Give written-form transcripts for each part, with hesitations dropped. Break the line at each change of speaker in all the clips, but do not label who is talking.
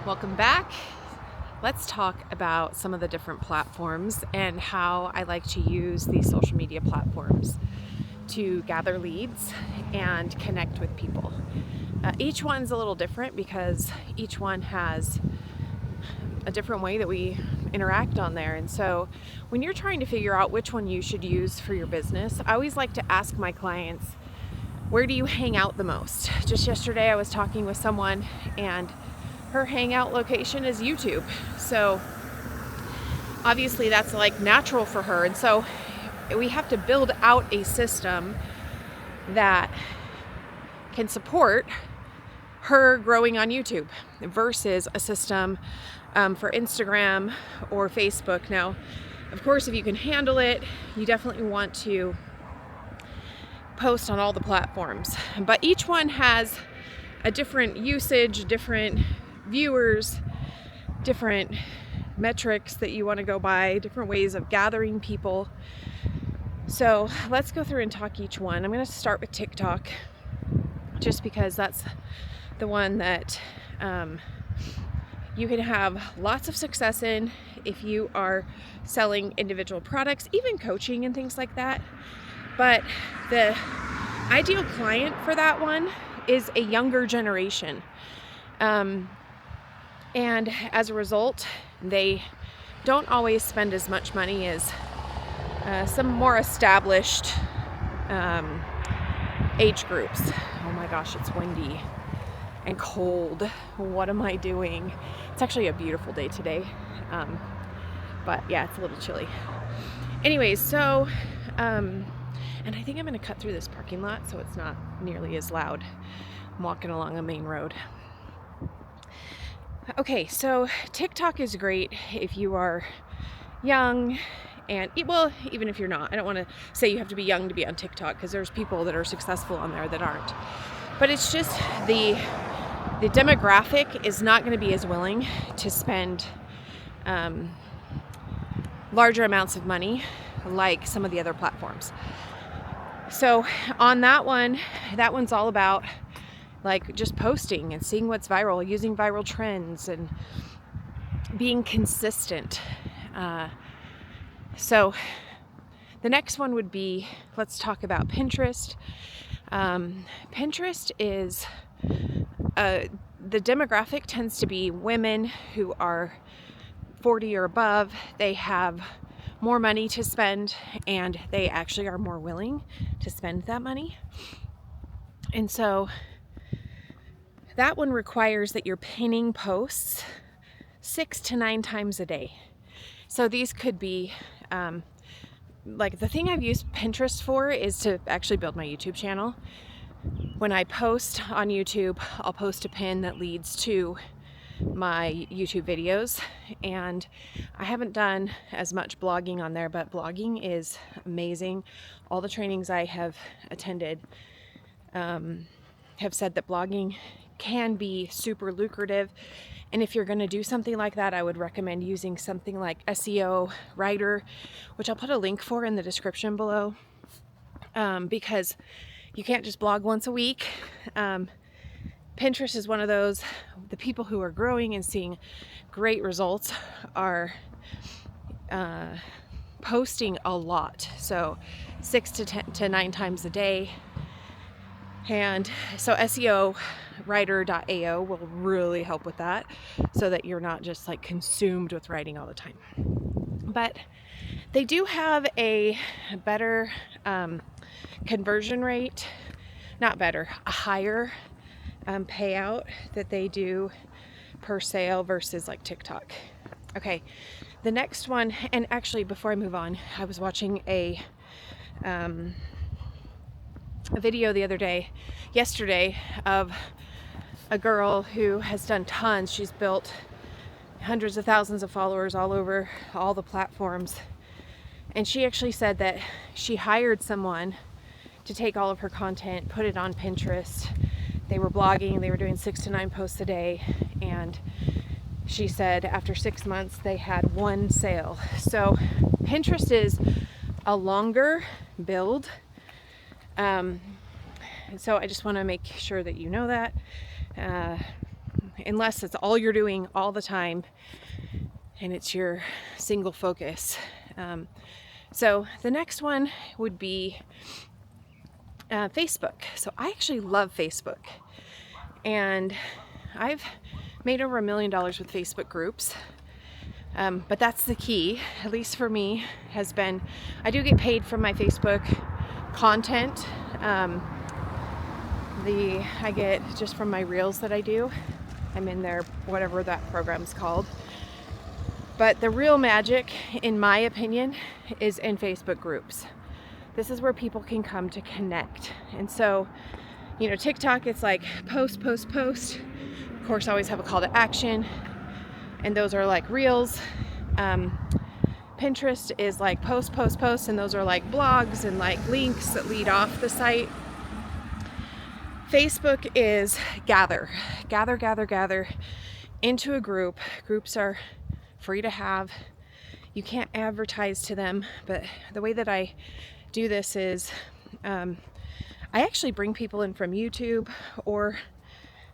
Welcome back. Let's talk about some of the different platforms and how I like to use these social media platforms to gather leads and connect with people. Each one's a little different because each one has a different way that we interact on there. And so when you're trying to figure out which one you should use for your business, I always like to ask my clients, where do you hang out the most? Just yesterday I was talking with someone and her hangout location is YouTube. So obviously that's like natural for her. And so we have to build out a system that can support her growing on YouTube versus a system for Instagram or Facebook. Now, of course, if you can handle it, you definitely want to post on all the platforms. But each one has a different usage, different viewers, different metrics that you want to go by, different ways of gathering people. So let's go through and talk each one. I'm going to start with TikTok just because that's the one that you can have lots of success in if you are selling individual products, even coaching and things like that. But the ideal client for that one is a younger generation. And as a result, they don't always spend as much money as some more established age groups. Oh my gosh, it's windy and cold. What am I doing? It's actually a beautiful day today. But yeah, it's a little chilly. Anyways, so, and I think I'm gonna cut through this parking lot so it's not nearly as loud. I'm walking along a main road. Okay, so TikTok is great if you are young and, well, even if you're not. I don't want to say you have to be young to be on TikTok because there's people that are successful on there that aren't. But it's just the demographic is not going to be as willing to spend larger amounts of money like some of the other platforms. So on that one's all about like just posting and seeing what's viral, using viral trends and being consistent. So the next one would be, let's talk about Pinterest. Pinterest is, the demographic tends to be women who are 40 or above. They have more money to spend and they actually are more willing to spend that money. And so that one requires that you're pinning posts 6 to 9 times a day. So these could be, like the thing I've used Pinterest for is to actually build my YouTube channel. When I post on YouTube, I'll post a pin that leads to my YouTube videos. And I haven't done as much blogging on there, but blogging is amazing. All the trainings I have attended have said that blogging can be super lucrative. And if you're going to do something like that, I would recommend using something like SEO Writer, which I'll put a link for in the description below, because you can't just blog once a week. Pinterest is one of those, the people who are growing and seeing great results are posting a lot. So 6 to 9 times a day. And so SEO writer.ao will really help with that so that you're not just like consumed with writing all the time. But they do have a better conversion rate, not better, a higher payout that they do per sale versus like TikTok. Okay, the next one, and actually before I move on, I was watching a video yesterday of a girl who has done tons. She's built hundreds of thousands of followers all over all the platforms. And she actually said that she hired someone to take all of her content, put it on Pinterest. They were blogging, they were doing 6 to 9 posts a day. And she said after 6 months, they had 1 sale. So Pinterest is a longer build. So I just want to make sure that you know that. unless it's all you're doing all the time and it's your single focus. So the next one would be Facebook. So I actually love Facebook, and I've made over $1 million with Facebook groups. But that's the key, at least for me, has been, I do get paid from my Facebook content. I get just from my reels that I do. I'm in there, whatever that program's called. But the real magic, in my opinion, is in Facebook groups. This is where people can come to connect. And so, TikTok, it's like post, post, post. Of course, I always have a call to action, and those are like reels. Pinterest is like post, post, post, and those are like blogs and like links that lead off the site. Facebook is gather into a group. Groups are free to have. You can't advertise to them, but the way that I do this is I actually bring people in from YouTube or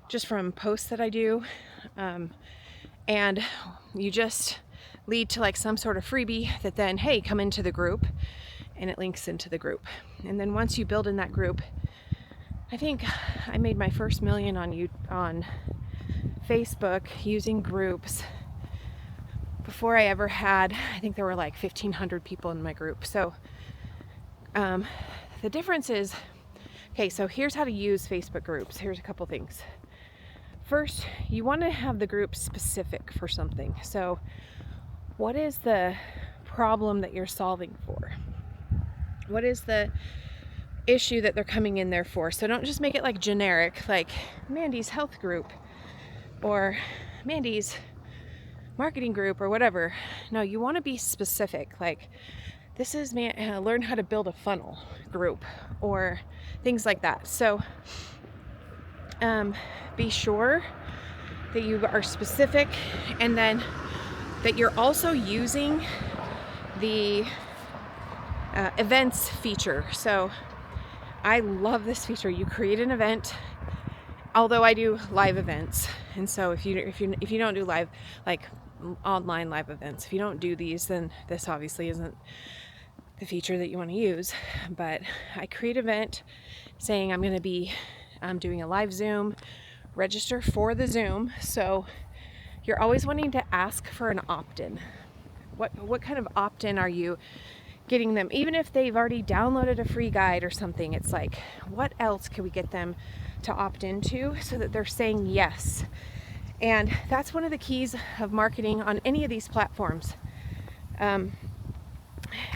just from posts that I do, and you just lead to like some sort of freebie that then, hey, come into the group, and it links into the group. And then once you build in that group, I think I made my first $1 million on Facebook using groups before I ever had, I think there were like 1,500 people in my group. So the difference is, okay, so here's how to use Facebook groups. Here's a couple things. First, you want to have the group specific for something. So what is the problem that you're solving for? What is the issue that they're coming in there for? So don't just make it like generic, like Mandy's health group or Mandy's marketing group or whatever. No, you want to be specific. Like, this is learn how to build a funnel group or things like that. So be sure that you are specific, and then that you're also using the events feature. So I love this feature. You create an event, although I do live events, and so if you don't do live, like online live events, if you don't do these, then this obviously isn't the feature that you want to use. But I create an event saying I'm going to be doing a live Zoom. Register for the Zoom. So you're always wanting to ask for an opt-in. What kind of opt-in are you getting them? Even if they've already downloaded a free guide or something, it's like, what else can we get them to opt into so that they're saying yes? And that's one of the keys of marketing on any of these platforms.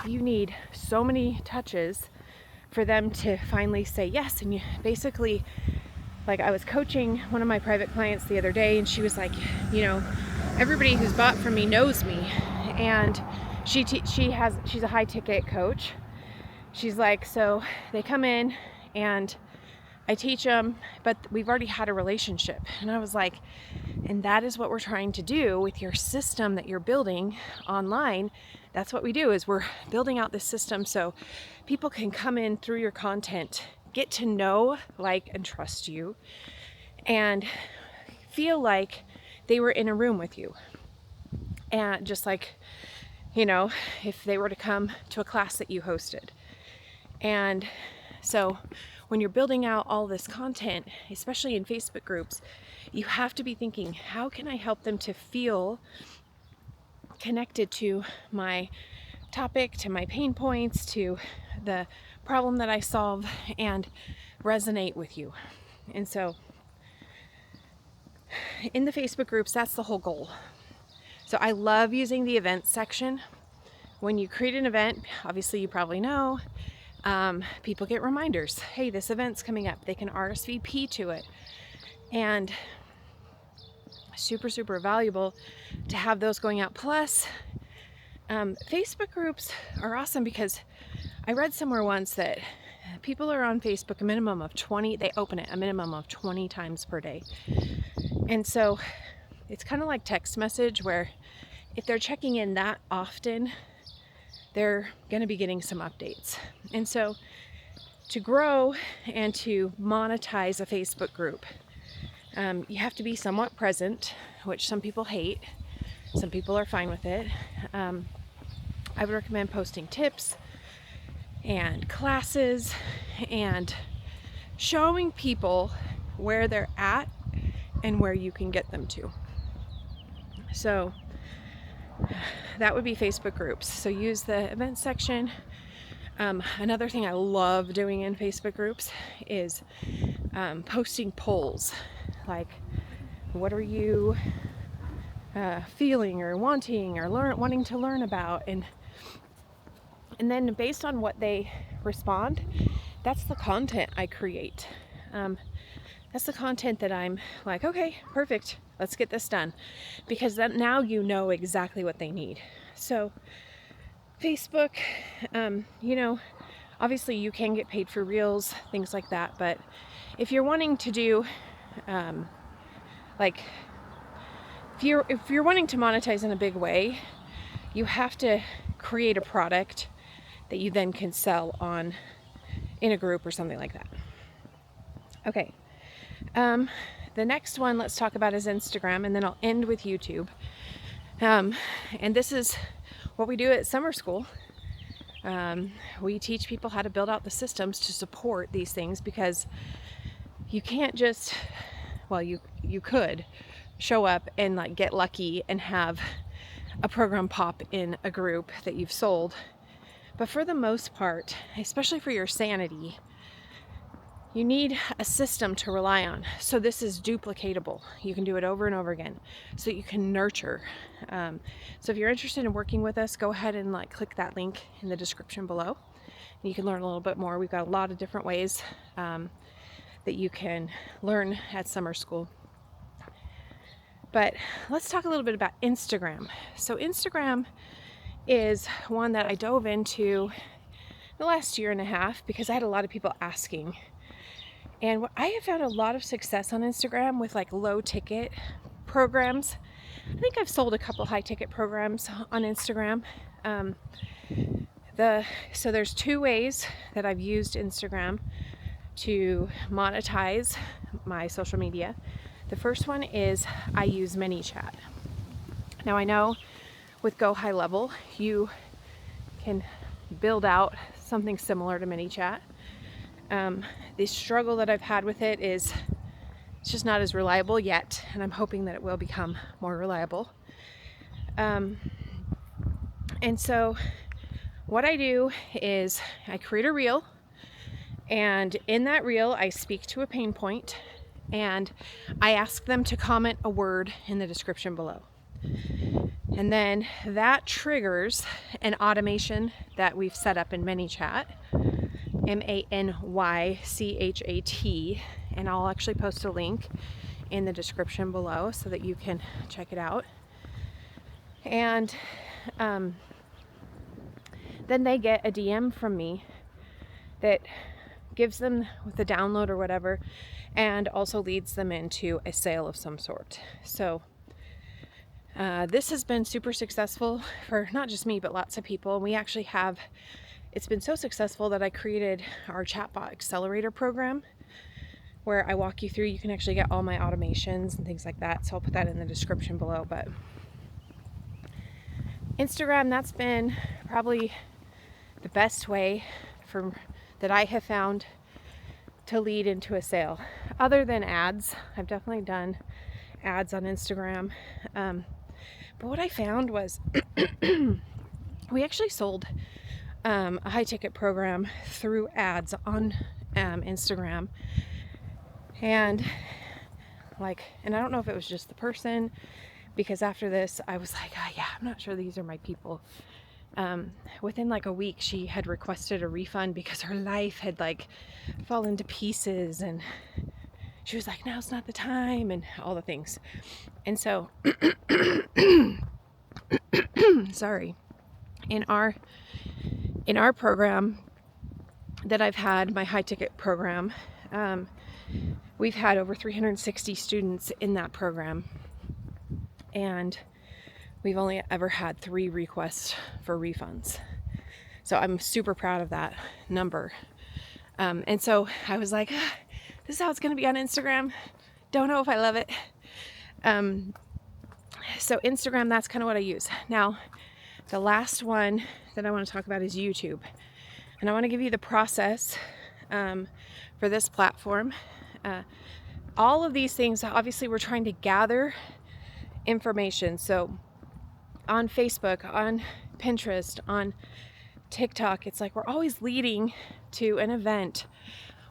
You need so many touches for them to finally say yes. And you basically, like, I was coaching one of my private clients the other day, and she was like, everybody who's bought from me knows me. And she's a high ticket coach. She's like, so they come in and I teach them, but we've already had a relationship. And I was like, and that is what we're trying to do with your system that you're building online. That's what we do, is we're building out this system so people can come in through your content, get to know, like, and trust you, and feel like they were in a room with you. And just like, if they were to come to a class that you hosted. And so when you're building out all this content, especially in Facebook groups, you have to be thinking, how can I help them to feel connected to my topic, to my pain points, to the problem that I solve, and resonate with you? And so in the Facebook groups, that's the whole goal. So I love using the events section. When you create an event, obviously you probably know, people get reminders. Hey, this event's coming up. They can RSVP to it. And super, super valuable to have those going out. Plus, Facebook groups are awesome because I read somewhere once that people are on Facebook a minimum of 20, they open it a minimum of 20 times per day. And so it's kind of like text message, where if they're checking in that often, they're going to be getting some updates. And so to grow and to monetize a Facebook group, You have to be somewhat present, which some people hate. Some people are fine with it. I would recommend posting tips and classes and showing people where they're at and where you can get them to. So that would be Facebook groups. So use the events section. Another thing I love doing in Facebook groups is posting polls, like what are you feeling or wanting or wanting to learn about, and then based on what they respond, that's the content I create. That's the content that I'm like, okay, perfect, let's get this done, because then now you know exactly what they need. So Facebook, obviously you can get paid for reels, things like that, but if you're wanting to do if you're wanting to monetize in a big way, you have to create a product that you then can sell on in a group or something like that. Okay. The next one let's talk about is Instagram, and then I'll end with YouTube. And this is what we do at summer school. We teach people how to build out the systems to support these things, because you can't just, you could show up and like get lucky and have a program pop in a group that you've sold. But for the most part, especially for your sanity, you need a system to rely on. So this is duplicatable. You can do it over and over again so that you can nurture. So if you're interested in working with us, go ahead and click that link in the description below. And you can learn a little bit more. We've got a lot of different ways that you can learn at summer school. But let's talk a little bit about Instagram. So Instagram is one that I dove into the last year and a half because I had a lot of people asking. And I have found a lot of success on Instagram with low ticket programs. I think I've sold a couple high ticket programs on Instagram. So there's two ways that I've used Instagram to monetize my social media. The first one is I use ManyChat. Now I know with Go High Level, you can build out something similar to ManyChat. The struggle that I've had with it is it's just not as reliable yet, and I'm hoping that it will become more reliable. And so what I do is I create a reel, and in that reel I speak to a pain point, and I ask them to comment a word in the description below. And then that triggers an automation that we've set up in ManyChat, ManyChat, and I'll actually post a link in the description below so that you can check it out. And then they get a DM from me that gives them the download or whatever, and also leads them into a sale of some sort. So this has been super successful for not just me, but lots of people. We actually have, it's been so successful that I created our chatbot accelerator program where I walk you through, you can actually get all my automations and things like that. So I'll put that in the description below. But Instagram, that's been probably the best way that I have found to lead into a sale. Other than ads, I've definitely done ads on Instagram. But what I found was we actually sold a high ticket program through ads on Instagram. And I don't know if it was just the person, because after this I was like, oh, yeah, I'm not sure these are my people. Within a week she had requested a refund because her life had fallen to pieces, and she was like, now's not the time, and all the things. And so sorry, in our program that I've had, my high ticket program, we've had over 360 students in that program, and we've only ever had 3 requests for refunds. So I'm super proud of that number. And so I was like, this is how it's going to be on Instagram. Don't know if I love it. So Instagram, that's kind of what I use. Now, the last one that I want to talk about is YouTube. And I want to give you the process for this platform. All of these things, obviously, we're trying to gather information. So on Facebook, on Pinterest, on TikTok, it's like we're always leading to an event.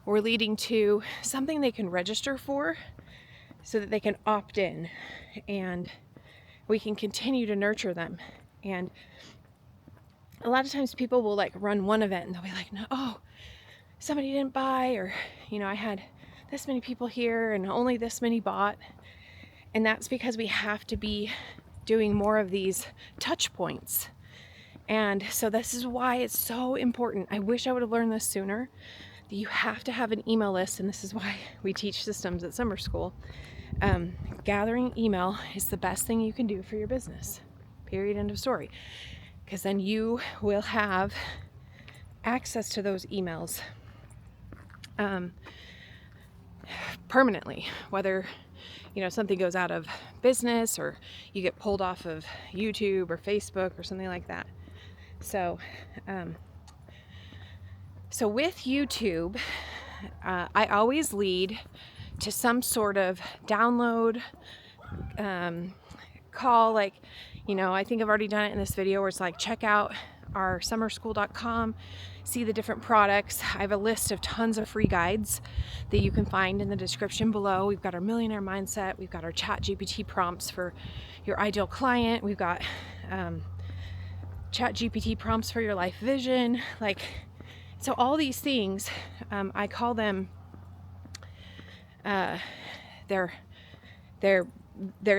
We're leading to something they can register for so that they can opt in, and we can continue to nurture them. And a lot of times people will like run one event and they'll be like, no, oh, somebody didn't buy, or, you know, I had this many people here and only this many bought. And that's because we have to be doing more of these touch points. And so this is why it's so important. I wish I would have learned this sooner, that you have to have an email list. And this is why we teach systems at summer school. Gathering email is the best thing you can do for your business. Period. End of story. Because then you will have access to those emails permanently, whether, you know, something goes out of business or you get pulled off of YouTube or Facebook or something like that. So with YouTube, I always lead to some sort of download call. Like, you know, I think I've already done it in this video where it's like, check out our summerschool.com, see the different products. I have a list of tons of free guides that you can find in the description below. We've got our millionaire mindset. We've got our chat GPT prompts for your ideal client. We've got chat GPT prompts for your life vision. Like, so all these things, I call them, they're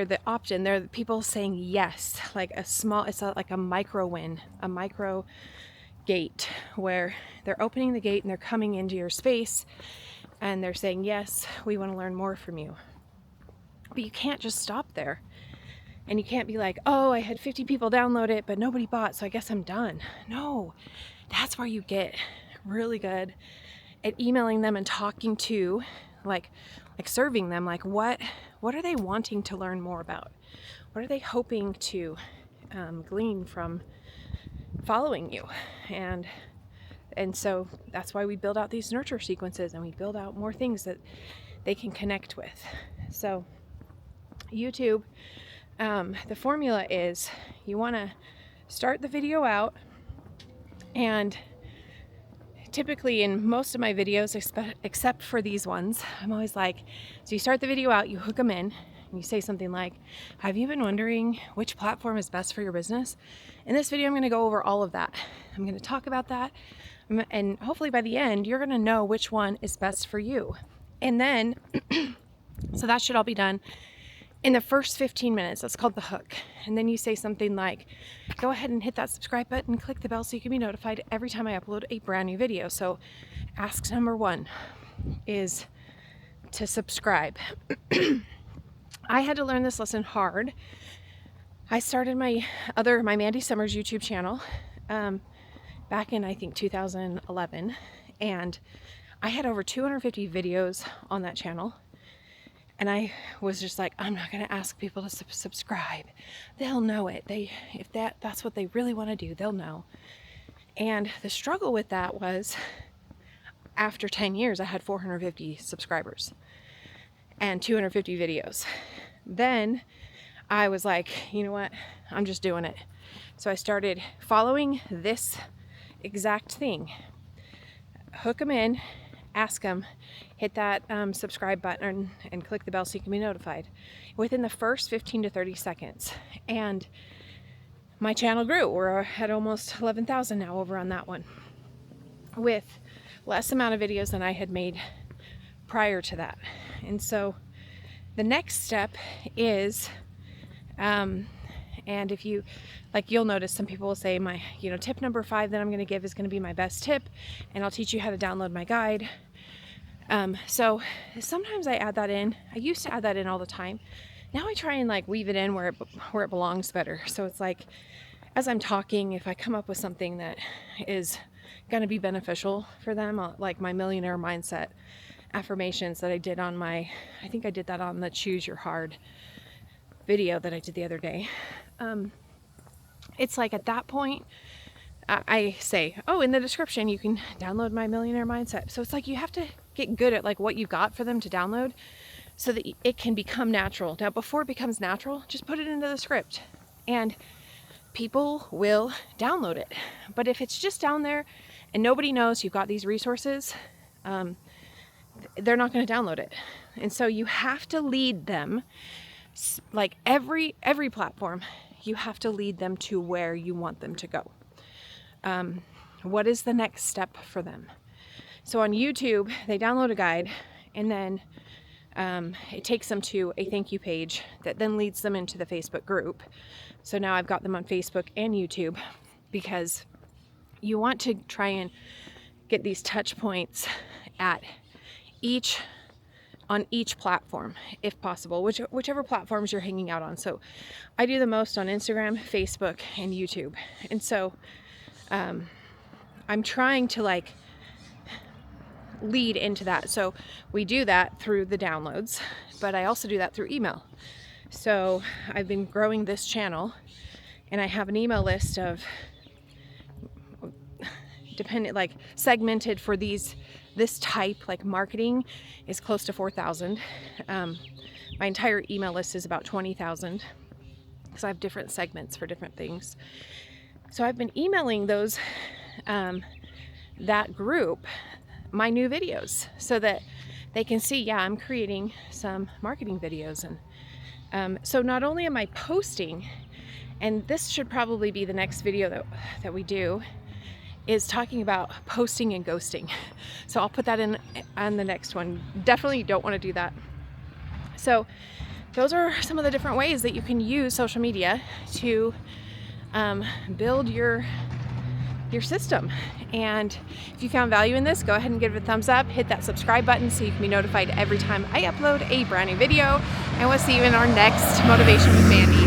the opt-in. They're the people saying yes, like like a micro win, a micro gate, where they're opening the gate and they're coming into your space and they're saying, yes, we want to learn more from you. But you can't just stop there. And you can't be like, oh, I had 50 people download it, but nobody bought, so I guess I'm done. No, that's where you get really good at emailing them and talking to, like serving them, like what are they wanting to learn more about? What are they hoping to glean from following you? And so that's why we build out these nurture sequences, and we build out more things that they can connect with. So YouTube, the formula is you want to start the video out, and typically in most of my videos, except for these ones, I'm always like, so you start the video out, you hook them in, and you say something like, have you been wondering which platform is best for your business? In this video, I'm going to go over all of that. I'm going to talk about that, and hopefully by the end, you're going to know which one is best for you. And then, so that should all be done in the first 15 minutes. That's called the hook. And then you say something like, go ahead and hit that subscribe button, click the bell so you can be notified every time I upload a brand new video. So ask number one is to subscribe. I had to learn this lesson hard. I started my Mandy Sommers YouTube channel back in, I think, 2011. And I had over 250 videos on that channel. And I was just like, I'm not going to ask people to subscribe. They'll know it. If that's what they really want to do, they'll know. And the struggle with that was, after 10 years, I had 450 subscribers and 250 videos. Then I was like, you know what? I'm just doing it. So I started following this exact thing. Hook them in, ask them, hit that subscribe button and click the bell so you can be notified within the first 15 to 30 seconds. And my channel grew. We're at almost 11,000 now over on that one, with less amount of videos than I had made prior to that. And so the next step is, and if you, like, you'll notice some people will say my, tip number 5 that I'm going to give is going to be my best tip, and I'll teach you how to download my guide. So sometimes I add that in. I used to add that in all the time. Now I try and weave it in where it belongs better. So it's like, as I'm talking, if I come up with something that is going to be beneficial for them, like my millionaire mindset, affirmations that I did on I think I did that on the Choose Your Hard video that I did the other day. It's like at that point, I say, oh, in the description, you can download my Millionaire Mindset. So it's like you have to get good at like what you got for them to download so that it can become natural. Now, before it becomes natural, just put it into the script and people will download it. But if it's just down there and nobody knows you've got these resources, they're not going to download it. And so you have to lead them, like every platform, you have to lead them to where you want them to go. What is the next step for them? So on YouTube, they download a guide and then it takes them to a thank you page that then leads them into the Facebook group. So now I've got them on Facebook and YouTube because you want to try and get these touch points on each platform, if possible, whichever platforms you're hanging out on. So I do the most on Instagram, Facebook, and YouTube. And so I'm trying to like lead into that. So we do that through the downloads, but I also do that through email. So I've been growing this channel and I have an email list of segmented for this type, like marketing is close to 4,000. My entire email list is about 20,000 because I have different segments for different things. So I've been emailing those, that group, my new videos so that they can see, yeah, I'm creating some marketing videos. And so not only am I posting, and this should probably be the next video that we do, is talking about posting and ghosting. So I'll put that in on the next one. Definitely don't want to do that. So those are some of the different ways that you can use social media to build your system. And if you found value in this, go ahead and give it a thumbs up, hit that subscribe button so you can be notified every time I upload a brand new video. And we'll see you in our next Motivation with Mandy.